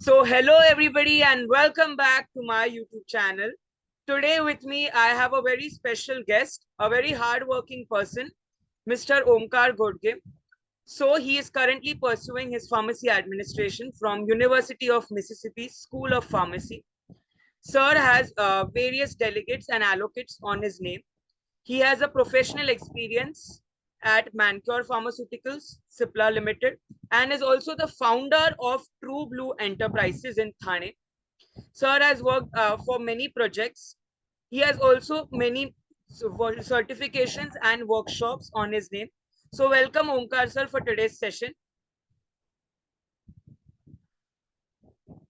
So, hello everybody, and welcome back to my YouTube channel. Today, with me, I have a very special guest, a very hardworking person, Mr. Omkar Godge. So, he is currently pursuing his pharmacy administration from University of Mississippi School of Pharmacy. Sir has various delegates and allocates on his name. He has a professional experience at Mancure Pharmaceuticals, Cipla Limited, and is also the founder of True Blue Enterprises in Thane. Sir has worked for many projects. He has also many certifications and workshops on his name. So welcome Omkar sir for today's session.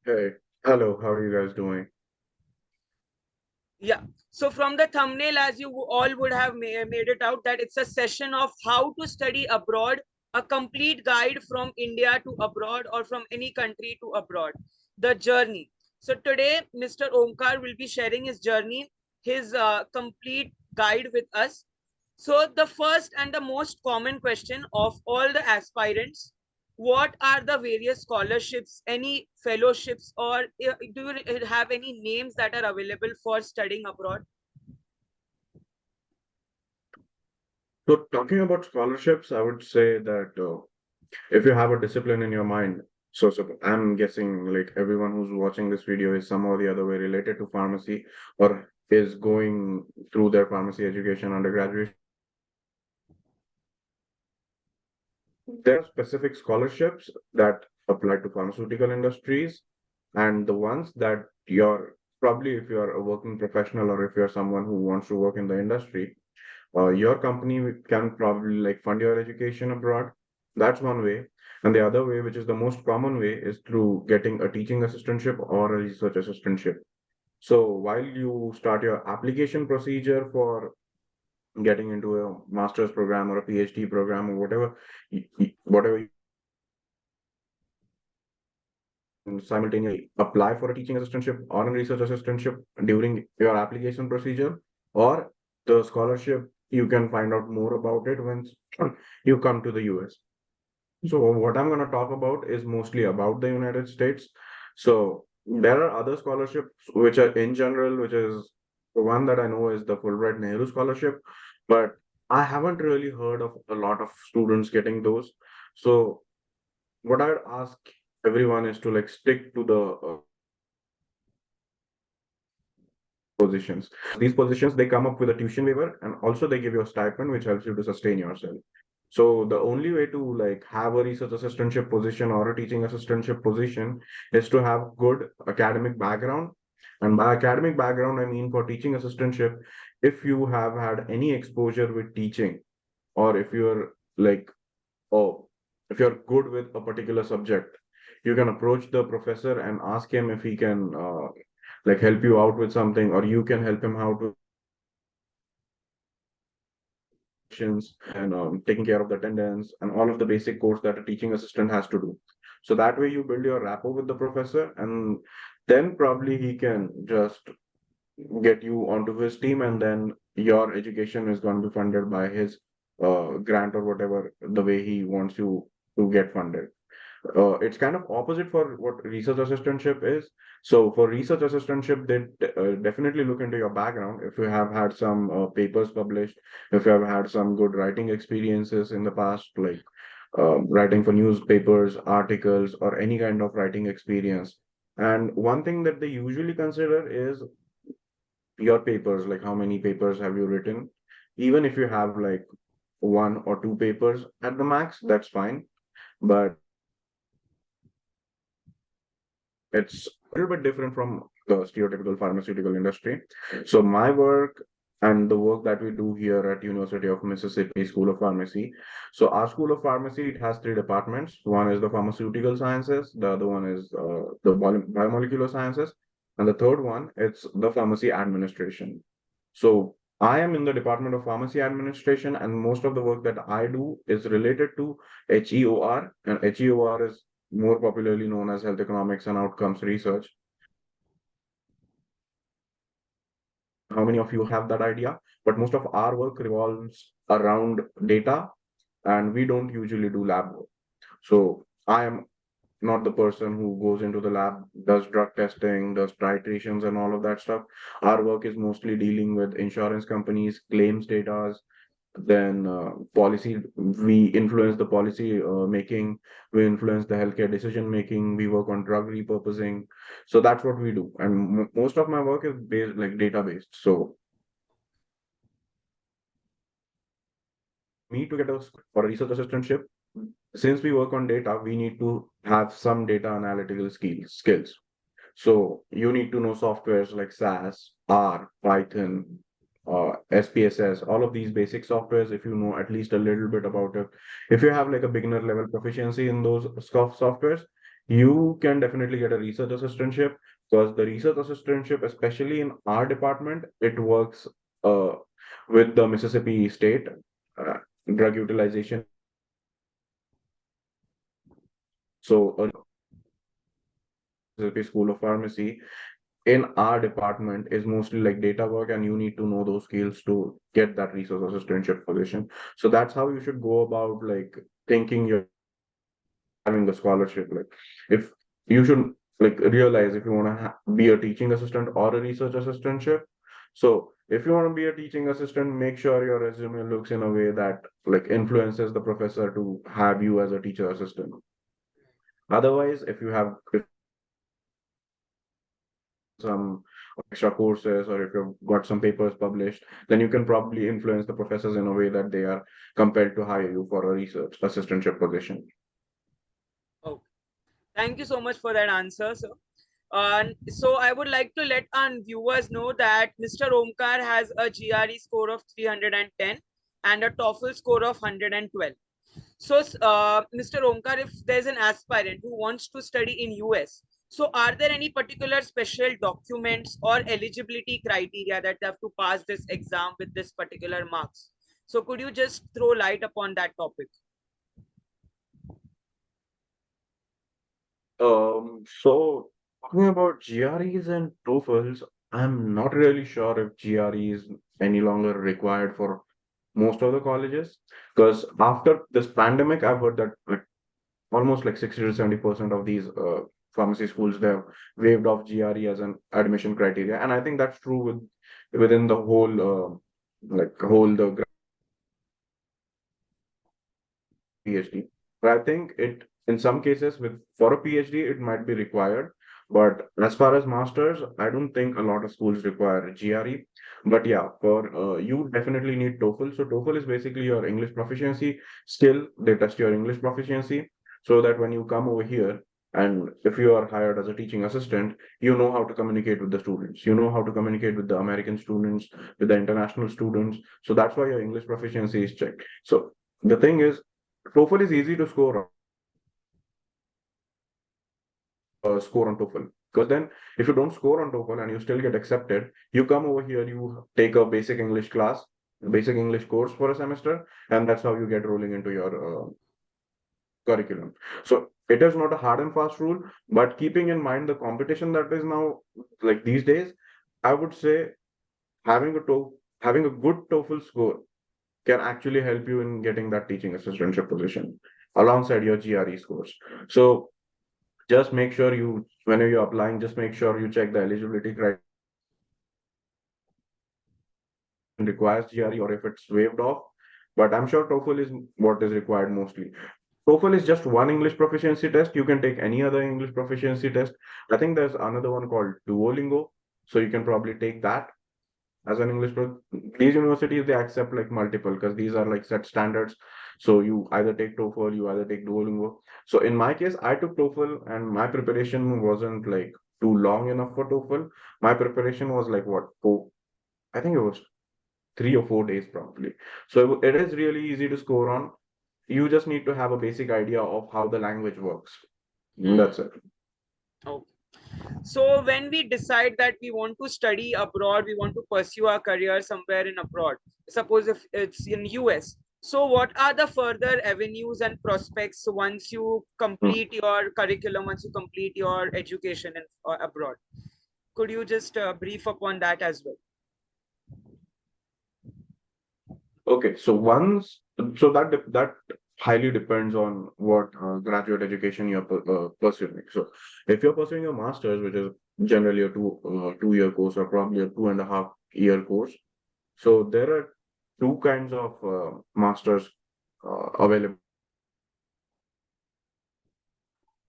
Hey, hello, how are you guys doing? Yeah. So from the thumbnail, as you all would have made it out, that it's a session of how to study abroad, a complete guide from India to abroad or from any country to abroad, the journey. So today, Mr. Omkar will be sharing his journey, his complete guide with us. So the first and the most common question of all the aspirants, what are the various scholarships, any fellowships, or do you have any names that are available for studying abroad? So, talking about scholarships, I would say that if you have a discipline in your mind, so I'm guessing like everyone who's watching this video is somehow or the other way related to pharmacy or is going through their pharmacy education undergraduate. There are specific scholarships that apply to pharmaceutical industries, and the ones that you're probably if you're a working professional or if you're someone who wants to work in the industry, your company can probably like fund your education abroad. That's one way. And the other way, which is the most common way, is through getting a teaching assistantship or a research assistantship. So while you start your application procedure for getting into a master's program or a PhD program or whatever, whatever you simultaneously apply for a teaching assistantship or a research assistantship during your application procedure, or the scholarship, you can find out more about it once you come to the US. So what I'm going to talk about is mostly about the United States. So there are other scholarships which are in general, which is the one that I know is the Fulbright Nehru Scholarship, but I haven't really heard of a lot of students getting those. So what I would ask everyone is to like stick to the positions. These positions, they come up with a tuition waiver and also they give you a stipend which helps you to sustain yourself. So the only way to like have a research assistantship position or a teaching assistantship position is to have good academic background. And by academic background, I mean for teaching assistantship, if you have had any exposure with teaching, or if you're like, oh, if you're good with a particular subject, you can approach the professor and ask him if he can like help you out with something, or you can help him out with and taking care of the attendance and all of the basic course that a teaching assistant has to do. So that way you build your rapport with the professor, and then probably he can just get you onto his team, and then your education is going to be funded by his grant or whatever the way he wants you to get funded. It's kind of opposite for what research assistantship is. So for research assistantship, they definitely look into your background. If you have had some papers published, if you have had some good writing experiences in the past, like writing for newspapers, articles, or any kind of writing experience. And one thing that they usually consider is your papers, like how many papers have you written. Even if you have like one or two papers at the max, that's fine. But it's a little bit different from the stereotypical pharmaceutical industry. So my work and the work that we do here at University of Mississippi School of Pharmacy. So our School of Pharmacy, it has three departments. One is the pharmaceutical sciences, the other one is the biomolecular sciences, and the third one, it's the pharmacy administration. So I am in the Department of Pharmacy Administration, and most of the work that I do is related to HEOR, and HEOR is more popularly known as health economics and outcomes research. How many of you have that idea? But most of our work revolves around data, and we don't usually do lab work. So I am not the person who goes into the lab, does drug testing, does titrations and all of that stuff. Our work is mostly dealing with insurance companies, claims data, then policy. We influence the policy making, we influence the healthcare decision making, we work on drug repurposing. So that's what we do. And most of my work is based like data based. So me to get a for a research assistantship, since we work on data, we need to have some data analytical skills. So you need to know softwares like SAS, R, Python, SPSS, all of these basic softwares. If you know at least a little bit about it, if you have like a beginner level proficiency in those softwares, you can definitely get a research assistantship, because the research assistantship, especially in our department, it works uh, with the Mississippi State uh, drug utilization. So, Mississippi School of Pharmacy in our department is mostly like data work, and you need to know those skills to get that research assistantship position. So that's how you should go about like thinking you're having a scholarship. Like if you should like realize if you want to be a teaching assistant or a research assistantship. So if you want to be a teaching assistant, make sure your resume looks in a way that like influences the professor to have you as a teacher assistant. Otherwise, if you have some extra courses, or if you've got some papers published, then you can probably influence the professors in a way that they are compelled to hire you for a research assistantship position. Okay. Thank you so much for that answer, sir. So I would like to let our viewers know that Mr. Omkar has a GRE score of 310 and a TOEFL score of 112. So, Mr. Omkar, if there's an aspirant who wants to study in US, so are there any particular special documents or eligibility criteria that they have to pass this exam with this particular marks? So could you just throw light upon that topic? So talking about GREs and TOEFLs, I'm not really sure if GRE is any longer required for most of the colleges, because after this pandemic, I've heard that like almost like 60 to 70% of these pharmacy schools, they've waived off GRE as an admission criteria, and I think that's true within the whole whole the PhD. But I think it in some cases with for a PhD it might be required. But as far as masters, I don't think a lot of schools require GRE. But yeah, for you definitely need TOEFL. So TOEFL is basically your English proficiency. Still, they test your English proficiency so that when you come over here and if you are hired as a teaching assistant, you know how to communicate with the students. You know how to communicate with the American students, with the international students. So that's why your English proficiency is checked. So the thing is, TOEFL is easy to score on TOEFL, because then if you don't score on TOEFL and you still get accepted, you come over here, you take a basic English class, basic English course for a semester, and that's how you get rolling into your curriculum. So it is not a hard and fast rule, but keeping in mind the competition that is now like these days, I would say having having a good TOEFL score can actually help you in getting that teaching assistantship position alongside your GRE scores. So just make sure you, whenever you're applying, just make sure you check the eligibility criteria requires GRE or if it's waived off. But I'm sure TOEFL is what is required mostly. TOEFL is just one English proficiency test. You can take any other English proficiency test. I think there's another one called Duolingo. So you can probably take that as an English these universities they accept like multiple because these are like set standards. So you either take TOEFL, you either take Duolingo. So in my case, I took TOEFL and my preparation wasn't like too long enough for TOEFL. My preparation was like what, four, I think it was 3 or 4 days probably. So it is really easy to score on. You just need to have a basic idea of how the language works. Hmm. That's it. Okay. So when we decide that we want to study abroad, we want to pursue our career somewhere in abroad, suppose if it's in US. So what are the further avenues and prospects once you Hmm. complete your curriculum, once you complete your education in, abroad? Could you just brief upon that as well? Okay, so once, so that highly depends on what graduate education you're pursuing. So if you're pursuing a master's, which is generally a 2 year course or probably a 2.5 year course, so there are two kinds of masters available.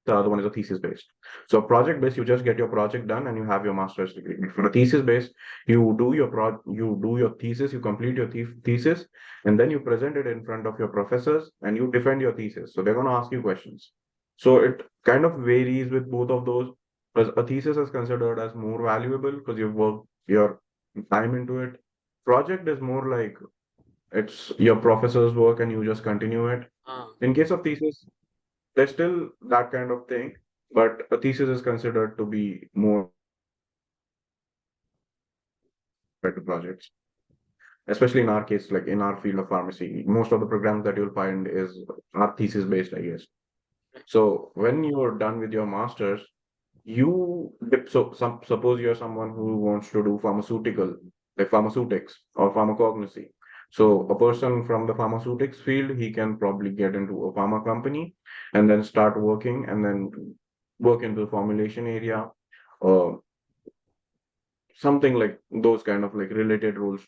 The other one is a thesis based. So project based, you just get your project done and you have your master's degree. For a thesis based, you do your thesis, you complete your thesis, and then you present it in front of your professors and you defend your thesis. So they're going to ask you questions. So it kind of varies with both of those, because a thesis is considered as more valuable because you've worked your time into it. Project is more like it's your professor's work and you just continue it. In case of thesis, there's still that kind of thing, but a thesis is considered to be more better projects, especially in our case, like in our field of pharmacy. Most of the programs that you'll find is are thesis based, I guess. So when you're done with your master's, suppose you're someone who wants to do pharmaceutical, like pharmaceutics or pharmacognosy. So a person from the pharmaceutics field, he can probably get into a pharma company and then start working and then work into the formulation area or something like those kind of like related roles.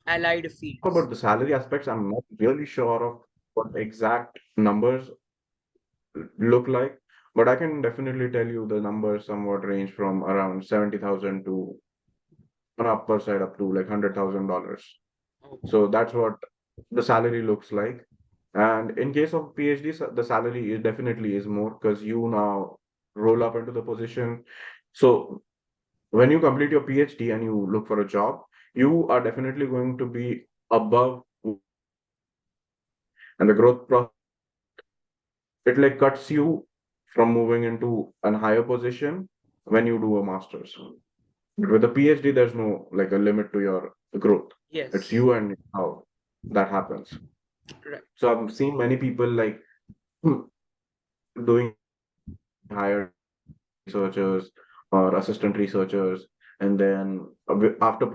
Allied About fields. the salary aspects, I'm not really sure of what exact numbers look like, but I can definitely tell you the numbers somewhat range from around 70,000 to an upper side up to like $100,000. Okay. So that's what the salary looks like. And in case of PhD, the salary is definitely is more because you now roll up into the position. So when you complete your PhD and you look for a job, you are definitely going to be above, and the growth process, it like cuts you from moving into a higher position when you do a master's. But with a PhD, there's no like a limit to your growth. It's Yes. you and how that happens. Right. So I've seen many people like doing higher researchers or assistant researchers, and then after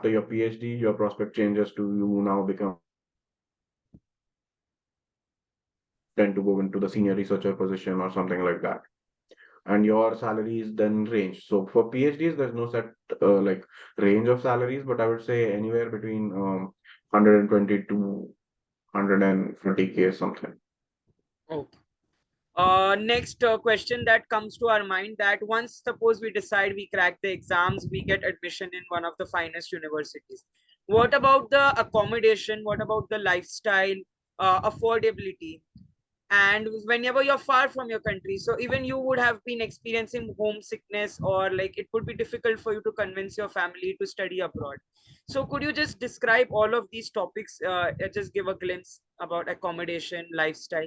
your PhD, your prospect changes to you now become tend to go into the senior researcher position or something like that. And your salary is then range. So for PhDs, there's no set like range of salaries, but I would say anywhere between 120 to 140K something. Okay. Next question that comes to our mind, that once suppose we decide we crack the exams, we get admission in one of the finest universities. What about the accommodation? What about the lifestyle, affordability? And whenever you're far from your country, so even you would have been experiencing homesickness, or like it would be difficult for you to convince your family to study abroad. So could you just describe all of these topics, just give a glimpse about accommodation, lifestyle?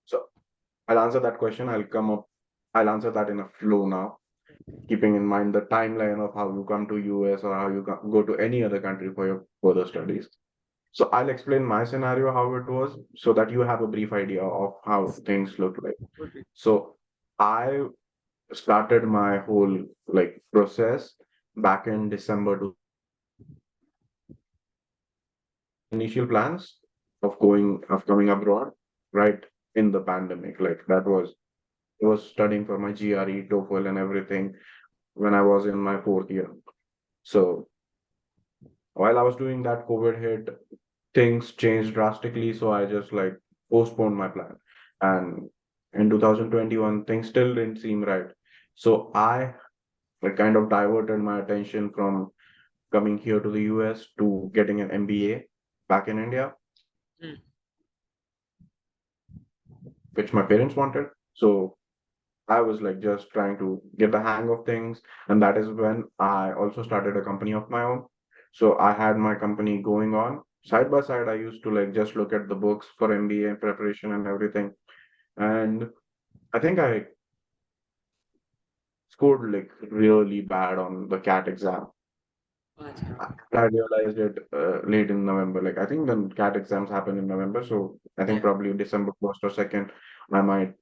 So I'll answer that question. I'll answer that in a flow now, keeping in mind the timeline of how you come to US or how you go to any other country for your further studies. So I'll explain my scenario how it was so that you have a brief idea of how things look like. Would be. So I started my whole like process back in December to initial plans of coming abroad right in the pandemic. Like that was I was studying for my GRE, TOEFL and everything when I was in my fourth year. So while I was doing that, COVID hit, things changed drastically, so I just like postponed my plan. And in 2021, things still didn't seem right. So I like kind of diverted my attention from coming here to the US to getting an MBA back in India, Hmm. which my parents wanted. So I was like just trying to get the hang of things. And that is when I also started a company of my own. So I had my company going on. Side by side, I used to like just look at the books for MBA preparation and everything. And I think I scored like really bad on the CAT exam. I realized it late in November. Like I think the CAT exams happen in November, so I think Yeah. probably December 1st or 2nd, I might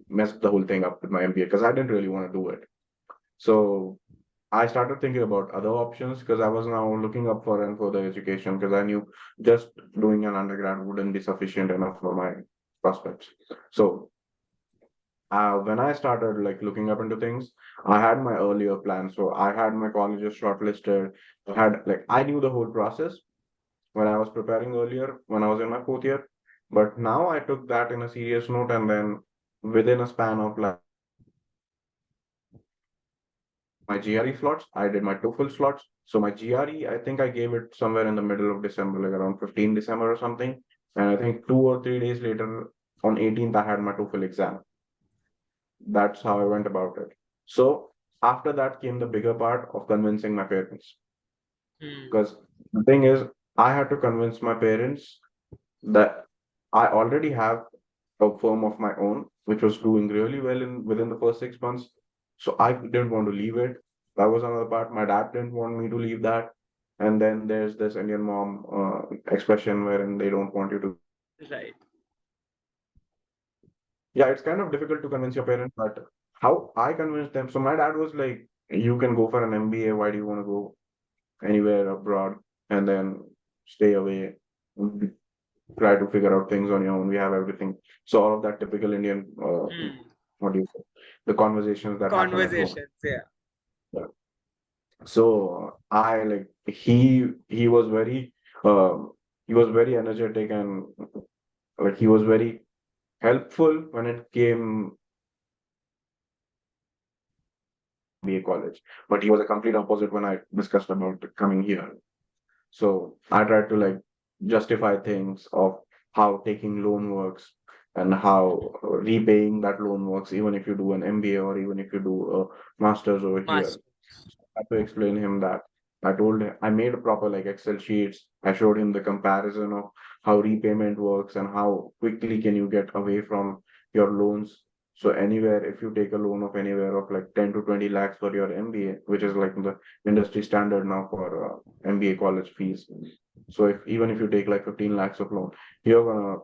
mess the whole thing up with my MBA because I didn't really want to do it. So I started thinking about other options because I was now looking up for and further education because I knew just doing an undergrad wouldn't be sufficient enough for my prospects. So when I started like looking up into things, I had my earlier plans. So I had my colleges shortlisted. I knew the whole process when I was preparing earlier when I was in my fourth year. But now I took that in a serious note, and then within a span of like my GRE slots, I did my TOEFL slots. So my GRE, I think I gave it somewhere in the middle of December, like around 15 December or something. And I think 2 or 3 days later, on 18th, I had my TOEFL exam. That's how I went about it. So after that came the bigger part of convincing my parents. Hmm. Because the thing is, I had to convince my parents that I already have a firm of my own, which was doing really well in within the first 6 months. So I didn't want to leave it. That was another part. My dad didn't want me to leave that. And then there's this Indian mom expression wherein they don't want you to. Right. Yeah, it's kind of difficult to convince your parents, but how I convinced them. So my dad was like, "You can go for an MBA. Why do you want to go anywhere abroad and then stay away? Try to figure out things on your own. We have everything." So all of that typical Indian, Hmm. what do you say, the conversations that happen at home. Conversations, yeah. Yeah. So I like he was very he was very energetic and like he was very helpful when it came BA college, but he was a complete opposite when I discussed about coming here. So I tried to like justify things of how taking loan works and how repaying that loan works, even if you do an MBA or even if you do a master's over here. Master. I had to explain him that. I told him I made a proper like Excel sheets. I showed him the comparison of how repayment works and how quickly can you get away from your loans. So anywhere, if you take a loan of anywhere of like 10 to 20 lakhs for your MBA, which is like the industry standard now for MBA college fees. So if even if you take like 15 lakhs of loan, you're gonna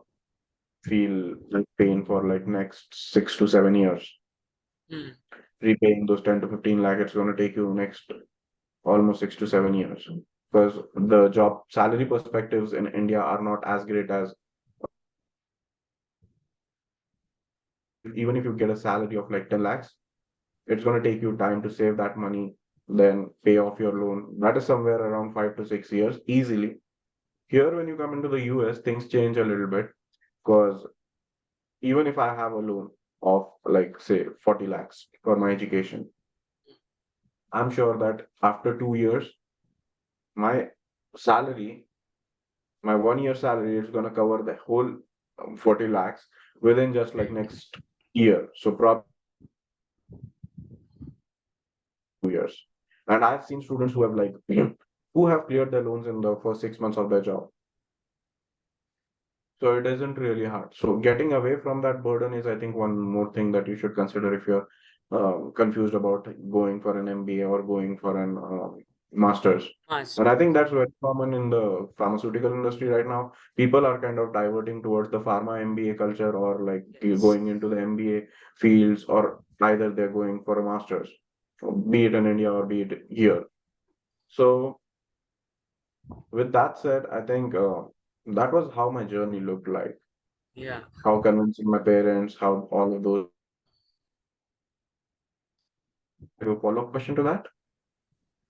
feel like pain for like next 6 to 7 years. Hmm. Repaying those 10 to 15 lakh, it's gonna take you next almost 6 to 7 years because the job salary perspectives in India are not as great as even if you get a salary of like 10 lakhs, it's going to take you time to save that money, then pay off your loan. That is somewhere around 5 to 6 years easily. Here, when you come into the US, things change a little bit because even if I have a loan of like say 40 lakhs for my education, I'm sure that after 2 years, my salary my 1 year salary is going to cover the whole 40 lakhs within just like next year. So probably 2 years. And I've seen students who have like who have cleared their loans in the first 6 months of their job. So it isn't really hard. So getting away from that burden is, I think, one more thing that you should consider if you're confused about going for an MBA or going for an master's. And I Master. think that's very common in the pharmaceutical industry right now. People are kind of diverting towards the pharma MBA culture or like Yes. going into the MBA fields, or either they're going for a master's, be it in India or be it here. So with that said, I think that was how my journey looked like, Yeah. how convincing my parents, how all of those. Do you follow up question to that?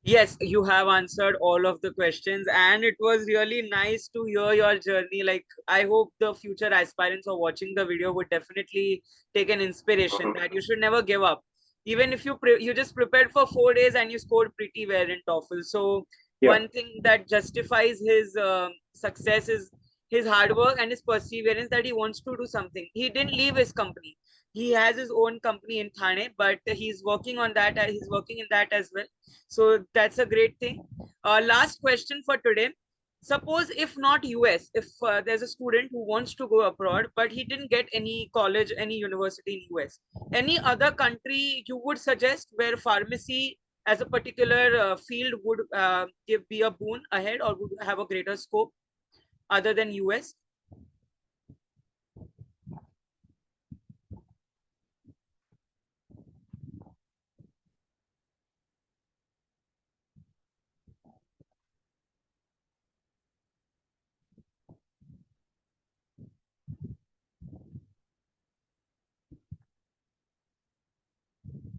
Yes, you have answered all of the questions, and it was really nice to hear your journey. Like, I hope the future aspirants who are watching the video would definitely take an inspiration Mhm. that you should never give up. Even if you just prepared for 4 days and you scored pretty well in TOEFL. So Yeah. one thing that justifies his success is his hard work and his perseverance, that he wants to do something. He didn't leave his company. He has his own company in Thane, but he's working on that. He's working in that as well, so that's a great thing. Last question for today. Suppose if not US, if there's a student who wants to go abroad, but he didn't get any college, any university in US, any other country you would suggest where pharmacy as a particular field would be a boon ahead or would have a greater scope other than US?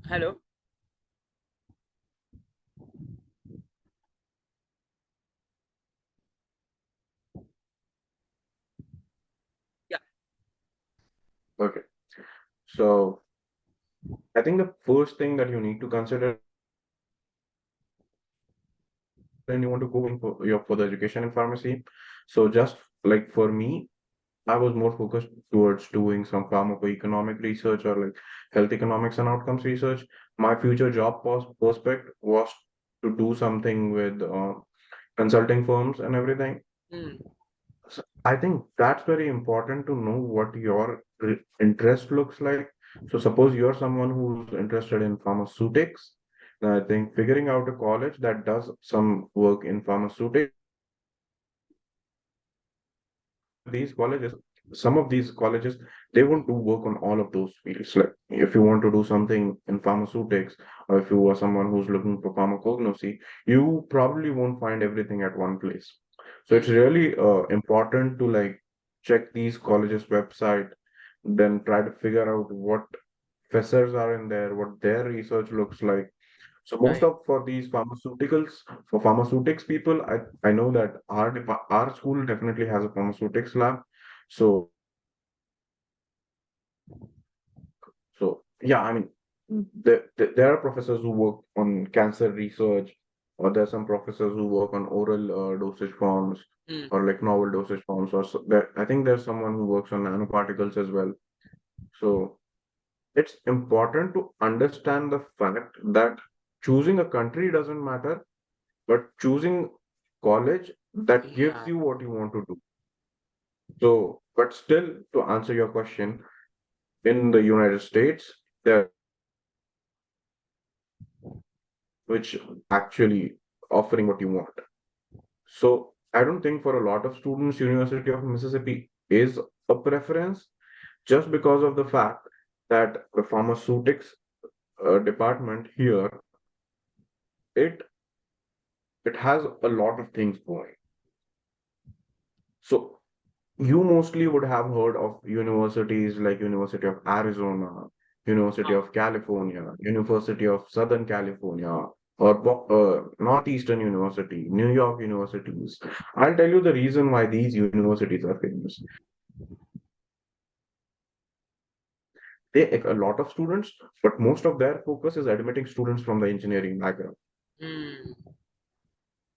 Hello. Yeah. Okay. So I think the first thing that you need to consider when you want to go in for your further education in pharmacy. So just like for me, I was more focused towards doing some pharmacoeconomic research or like health economics and outcomes research. My future job prospect was to do something with consulting firms and everything. Mm. So I think that's very important to know what your interest looks like. So suppose you're someone who's interested in pharmaceutics, then I think figuring out a college that does some work in pharmaceutics, these colleges, some of these colleges, they won't do work on all of those fields. Like if you want to do something in pharmaceutics, or if you are someone who's looking for pharmacognosy, you probably won't find everything at one place. So it's Mm. really important to like check these colleges' website, then try to figure out what professors are in there, what their research looks like. So most Right. of for these pharmaceuticals, for pharmaceutics people, I know that our school definitely has a pharmaceutics lab. So yeah, I mean, there are professors who work on cancer research, or there are some professors who work on oral dosage forms, Mm. or like novel dosage forms, or so, there, I think there's someone who works on nanoparticles as well. So it's important to understand the fact that choosing a country doesn't matter, but choosing college that gives Yeah. you what you want to do. So, but still, to answer your question, in the United States, there which actually offering what you want. So, I don't think for a lot of students, University of Mississippi is a preference just because of the fact that the pharmaceutics department here, it it has a lot of things going. So you mostly would have heard of universities like University of Arizona, University Huh. of California, University of Southern California, or Northeastern University, New York universities. I'll tell you the reason why these universities are famous. They take a lot of students, but most of their focus is admitting students from the engineering background. Mm.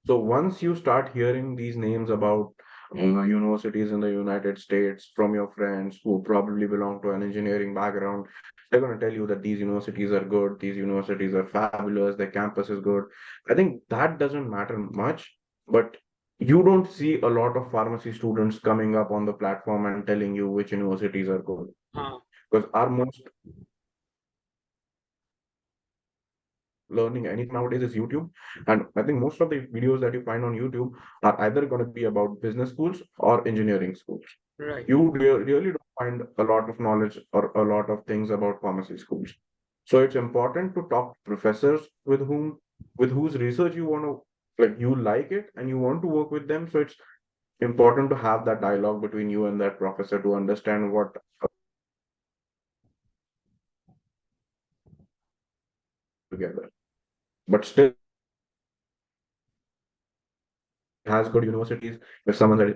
So once you start hearing these names about universities in the United States from your friends who probably belong to an engineering background, they're going to tell you that these universities are good, these universities are fabulous, their campus is good. I think that doesn't matter much, but you don't see a lot of pharmacy students coming up on the platform and telling you which universities are good. Huh. Because our most learning anything nowadays is YouTube. And I think most of the videos that you find on YouTube are either going to be about business schools or engineering schools. Right. You really don't find a lot of knowledge or a lot of things about pharmacy schools. So it's important to talk to professors with whose research you want to like you like it and you want to work with them. So it's important to have that dialogue between you and that professor to understand what together. But still has good universities. If someone is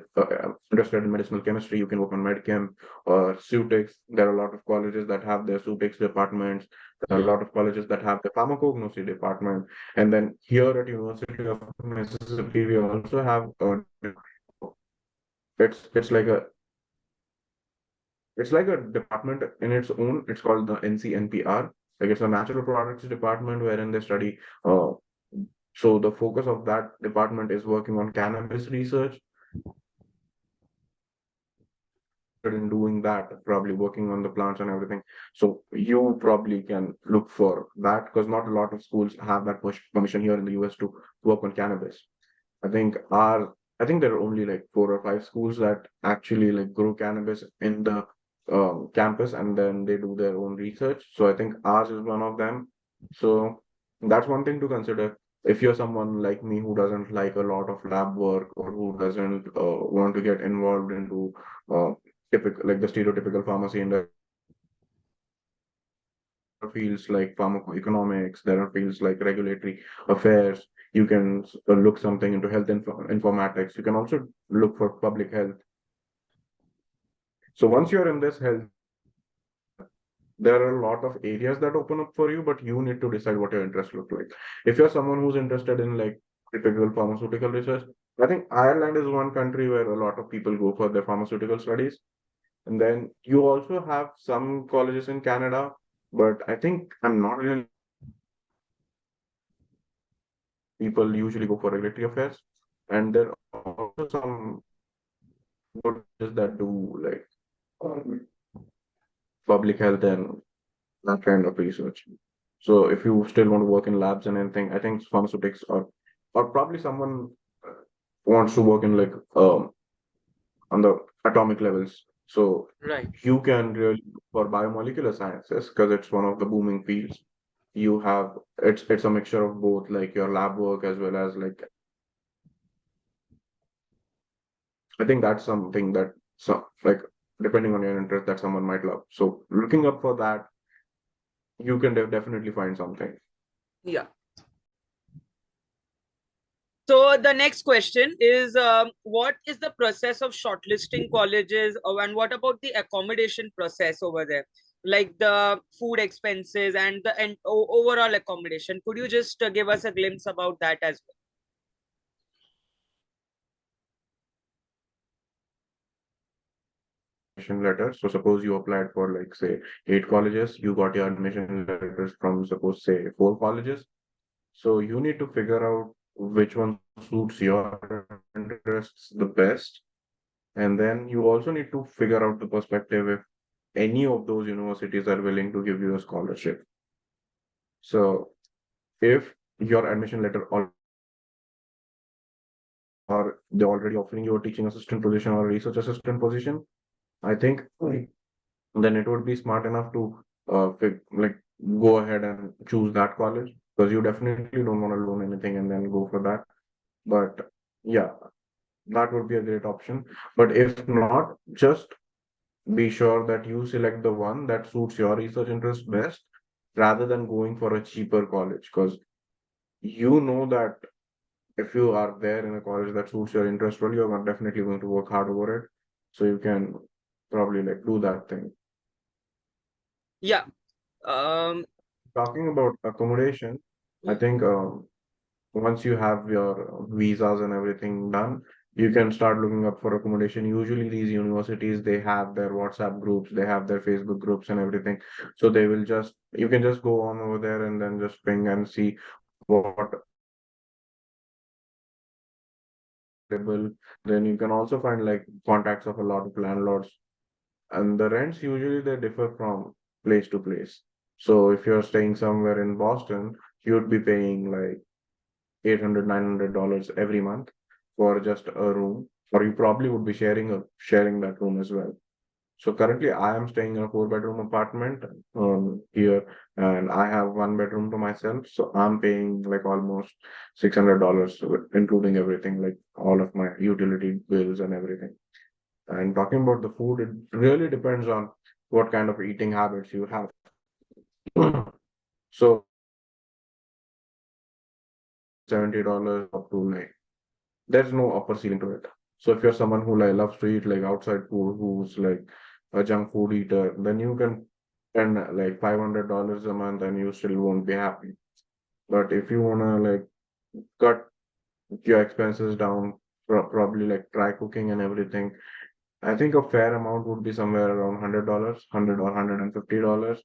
interested in medicinal chemistry, you can work on medchem or Sutex. There are a lot of colleges that have their Sutex departments. There are a Mm. lot of colleges that have the pharmacognosy department. And then here at University of Mississippi, we also have it's like a it's like a department in its own. It's called the NCNPR. Like it's a natural products department wherein they study. So the focus of that department is working on cannabis research in doing that, probably working on the plants and everything. So you probably can look for that because not a lot of schools have that permission here in the US to work on cannabis. I think I think there are only like 4 or 5 schools that actually like grow cannabis in the campus and then they do their own research. So I think ours is one of them. So that's one thing to consider. If you're someone like me who doesn't like a lot of lab work or who doesn't want to get involved into uh, typical like the stereotypical pharmacy industry, are fields like pharmacoeconomics, there are fields like regulatory affairs. You can look something into health informatics. You can also look for public health. So once you're in this health, there are a lot of areas that open up for you, but you need to decide what your interests look like. If you're someone who's interested in like typical pharmaceutical research, I think Ireland is one country where a lot of people go for their pharmaceutical studies. And then you also have some colleges in Canada, but I think I'm not really people usually go for regulatory affairs. And there are also some colleges that do like um, public health and that kind of research. So if you still want to work in labs and anything, I think pharmaceutics or probably someone wants to work in like on the atomic levels. So Right. you can really for biomolecular sciences because it's one of the booming fields. You have it's a mixture of both like your lab work as well as like I think that's something that so like depending on your interest that someone might love. So looking up for that, you can definitely find something. Yeah. So the next question is, what is the process of shortlisting colleges, and what about the accommodation process over there, like the food expenses and the overall accommodation? Could you just give us a glimpse about that as Admission letter. So suppose you applied for like say 8 colleges, you got your admission letters from suppose say 4 colleges. So you need to figure out which one suits your interests the best. And then you also need to figure out the perspective if any of those universities are willing to give you a scholarship. So if your admission letter or they're already offering you a teaching assistant position or a research assistant position, I think then it would be smart enough to like go ahead and choose that college because you definitely don't want to loan anything and then go for that. But yeah, that would be a great option. But if not, just be sure that you select the one that suits your research interest best rather than going for a cheaper college because you know that if you are there in a college that suits your interest well, you're definitely going to work hard over it. So you can probably like do that thing. well? Yeah. Talking about accommodation, I think once you have your visas and everything done, you can start looking up for accommodation. Usually, these universities they have their WhatsApp groups, they have their Facebook groups and everything. So they will just you can just go on over there and then just ping and see what available. Then you can also find like contacts of a lot of landlords, and the rents usually they differ from place to place. So if you're staying somewhere in Boston, you'd be paying like 800 $900 every month for just a room, or you probably would be sharing that room as well. So currently I am staying in a 4 bedroom apartment here, and I have 1 bedroom to myself, so I'm paying like almost $600 including everything like all of my utility bills and everything. And talking about the food, it really depends on what kind of eating habits you have. So $70 up to like there's no upper ceiling to it. So if you're someone who like loves to eat like outside food, who's like a junk food eater, then you can spend like $500 a month and you still won't be happy. But if you wanna like cut your expenses down, probably like try cooking and everything, I think a fair amount would be somewhere around $100, 100 or $150.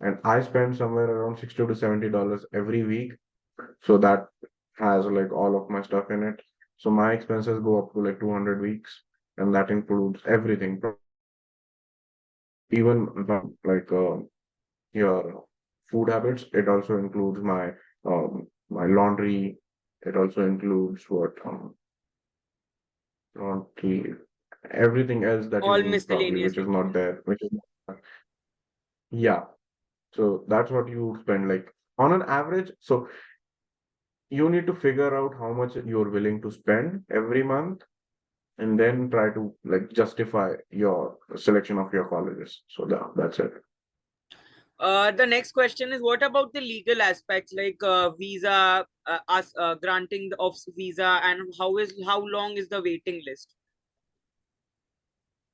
And I spend somewhere around $60 to $70 every week. So that has like all of my stuff in it. So my expenses go up to like 200 weeks, and that includes everything, even like your food habits. It also includes my laundry. It also includes what laundry, everything else that you All need probably, miscellaneous which is not expenses. there. Yeah. So that's what you spend like on an average. So you need to figure out how much you're willing to spend every month and then try to like justify your selection of your colleges. So that's it. The next question is, what about the legal aspects like visa, us granting of visa, and how long is the waiting list?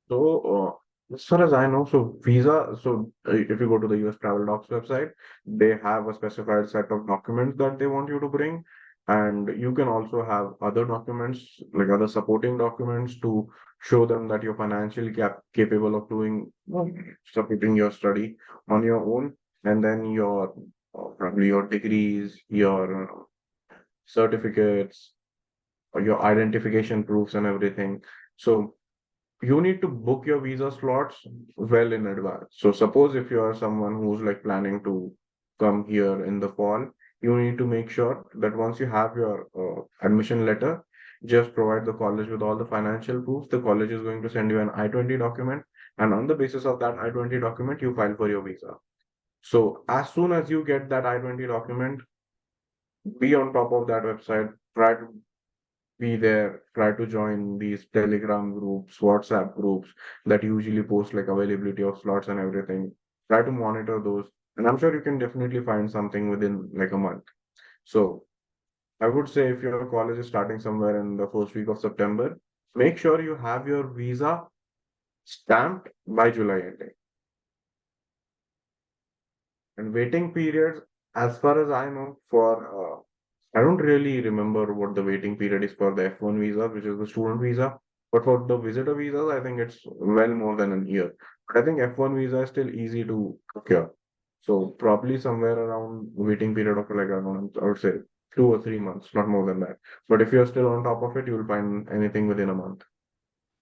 So, as far as I know, so visa, so if you go to the US Travel Docs website, they have a specified set of documents that they want you to bring. And you can also have other documents, like other supporting documents to show them that you're financially capable of doing, supporting your study on your own. And then your, probably your degrees, your certificates, or your identification proofs and everything. So, you need to book your visa slots well in advance. So suppose if you are someone who's like planning to come here in the fall, you need to make sure that once you have your admission letter, just provide the college with all the financial proofs. The college is going to send you an I-20 document, and on the basis of that I-20 document, you file for your visa. So as soon as you get that I-20 document, be on top of that website, try to be there, try to join these Telegram groups, WhatsApp groups that usually post like availability of slots and everything. Try to monitor those. And I'm sure you can definitely find something within like a month. So I would say if your college is starting somewhere in the first week of September, make sure you have your visa stamped by July ending. And waiting periods, as far as I know, I don't really remember what the waiting period is for the F1 visa, which is the student visa. But for the visitor visas, I think it's well more than a year. But I think F1 visa is still easy to procure. So probably somewhere around waiting period of like around, I would say 2 or 3 months, not more than that. But if you're still on top of it, you'll find anything within a month.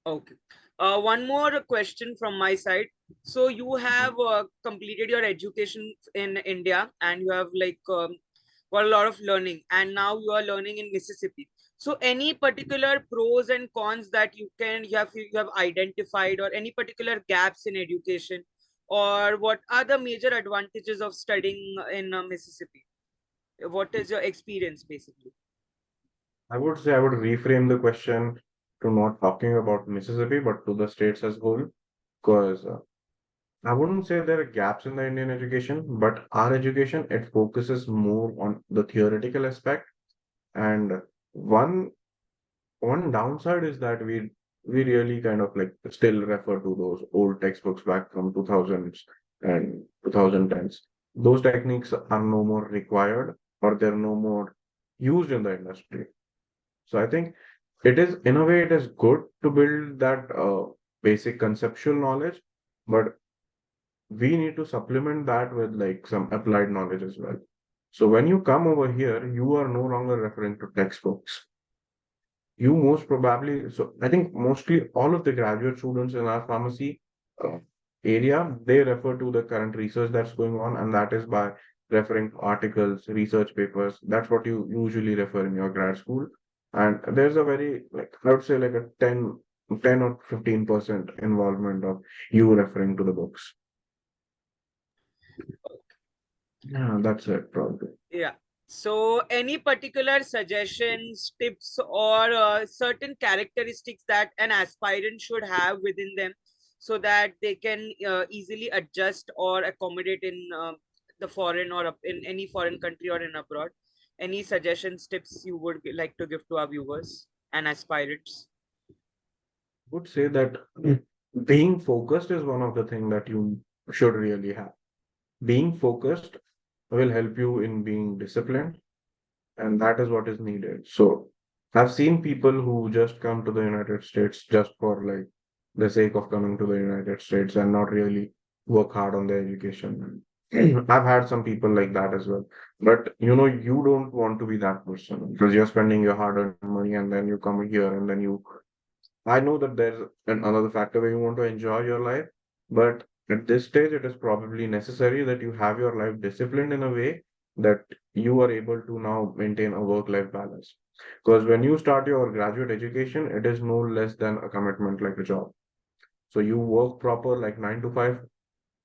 Okay. One more question from my side. So you Mhm. have completed your education in India, and you have got a lot of learning, and now you are learning in Mississippi. So any particular pros and cons that you have identified, or any particular gaps in education, or what are the major advantages of studying in Mississippi? What is your experience basically? I would say I would reframe the question to not talking about Mississippi, but to the states as whole, because I wouldn't say there are gaps in the Indian education, but our education, it focuses more on the theoretical aspect. And one one downside is that we really kind of like still refer to those old textbooks back from 2000s and 2010s. Those techniques are no more required or they're no more used in the industry. So I think it is, in a way, it is good to build that basic conceptual knowledge, but we need to supplement that with like some applied knowledge as well. So when you come over here, you are no longer referring to textbooks. You most probably, so I think mostly all of the graduate students in our pharmacy uh, area, they refer to the current research that's going on, and that is by referring to articles, research papers. That's what you usually refer in your grad school. And there's a very, like, I would say like a 10 or 15% involvement of you referring to the books. Yeah, that's it, probably. Yeah. So, any particular suggestions, tips, or certain characteristics that an aspirant should have within them so that they can easily adjust or accommodate in the foreign or in any foreign country or in abroad? Any suggestions, tips you would like to give to our viewers and aspirants? Would say that being focused is one of the things that you should really have. Being focused will help you in being disciplined, and that is what is needed. So I've seen people who just come to the United States just for like the sake of coming to the United States and not really work hard on their education. I've had some people like that as well. But you don't want to be that person because you're spending your hard-earned money and then you come here and then I know that there's another factor where you want to enjoy your life, but at this stage, it is probably necessary that you have your life disciplined in a way that you are able to now maintain a work-life balance. Because when you start your graduate education, it is no less than a commitment like a job. So you work proper like 9 to 5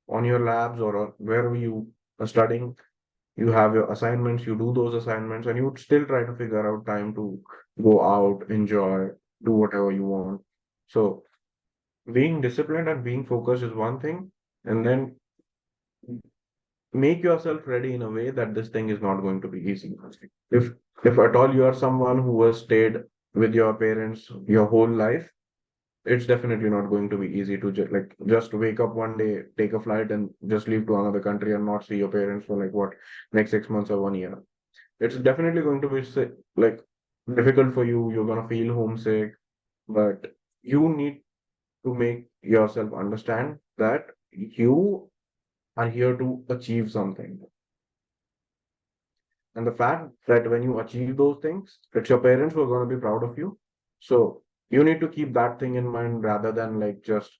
on your labs or wherever you are studying. You have your assignments, you do those assignments, and you would still try to figure out time to go out, enjoy, do whatever you want. So being disciplined and being focused is one thing, and then make yourself ready in a way that this thing is not going to be easy. If if at all you are someone who has stayed with your parents your whole life, it's definitely not going to be easy to just wake up one day, take a flight, and just leave to another country and not see your parents for like what, next 6 months or 1 year. It's definitely going to be like difficult for you. You're gonna feel homesick, but you need to make yourself understand that you are here to achieve something. And the fact that when you achieve those things, it's your parents who are going to be proud of you. So you need to keep that thing in mind rather than like just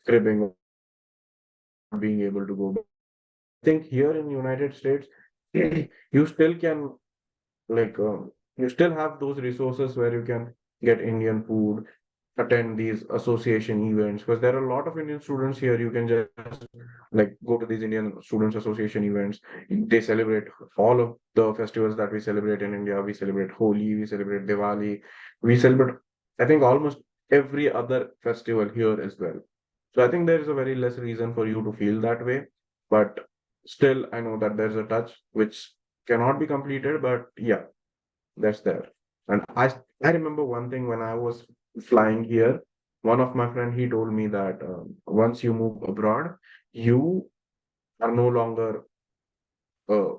cribbing or not being able to go back. I think here in United States, you still can like you still have those resources where you can get Indian food, attend these association events, because there are a lot of Indian students here. You can just like go to these Indian Students Association events. They celebrate all of the festivals that we celebrate in India. We celebrate Holi, we celebrate Diwali, we celebrate, I think, almost every other festival here as well. So I think there is a very less reason for you to feel that way. But still, I know that there's a touch which cannot be completed, but yeah, that's there. And I remember one thing when I was flying here, one of my friend he told me that once you move abroad, you are no longer uh,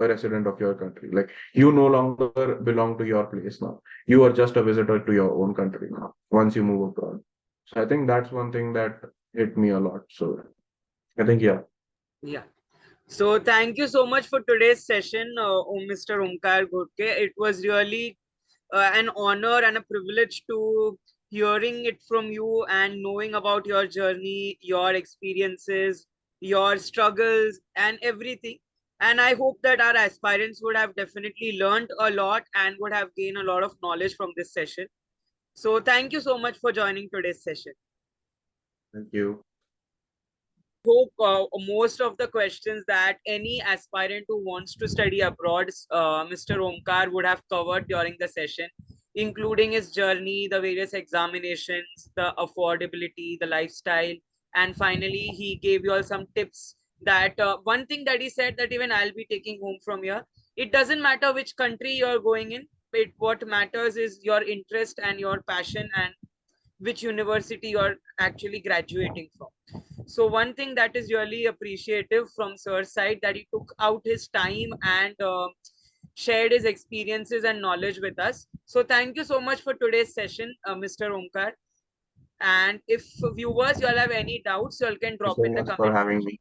a resident of your country. Like you no longer belong to your place now. You are just a visitor to your own country now. Once you move abroad, so I think that's one thing that hit me a lot. So I think yeah. Yeah. So thank you so much for today's session, Mr. Omkar Ghodke. It was really an honor and a privilege to hearing it from you and knowing about your journey, your experiences, your struggles, and everything. And I hope that our aspirants would have definitely learned a lot and would have gained a lot of knowledge from this session. So thank you so much for joining today's session. Thank you. Hope most of the questions that any aspirant who wants to study abroad, Mr. Omkar would have covered during the session, including his journey, the various examinations, the affordability, the lifestyle, and finally, he gave you all some tips. That one thing that he said that even I'll be taking home from here, it doesn't matter which country you're going in, but what matters is your interest and your passion and which university you're actually graduating from. So one thing that is really appreciative from sir's side that he took out his time and shared his experiences and knowledge with us. So thank you so much for today's session, Mr. Omkar. And if viewers you all have any doubts, you all can Thank drop you so in the much for comment having section. me.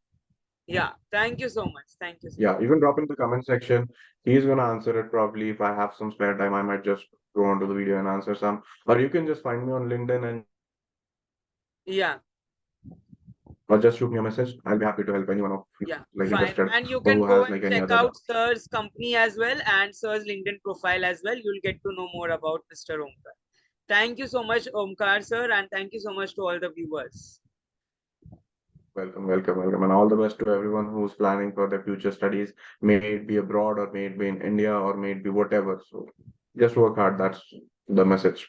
Yeah, thank you so much. Thank you so Yeah, you can drop in the comment section. He's gonna answer it probably. If I have some spare time, I might just go onto the video and answer some. Or you can just find me on LinkedIn and much. Yeah, or just shoot me a message. I'll be happy to help anyone of you yeah, like fine. interested And you or can who go has and like any check other out doubts. sir's company as well and sir's LinkedIn profile as well. You'll get to know more about Mr. Omkar. Thank you so much, Omkar sir, and thank you so much to all the viewers. Welcome, welcome, welcome, and all the best to everyone who's planning for their future studies. May it be abroad or may it be in India or may it be whatever. So just work hard. That's the message.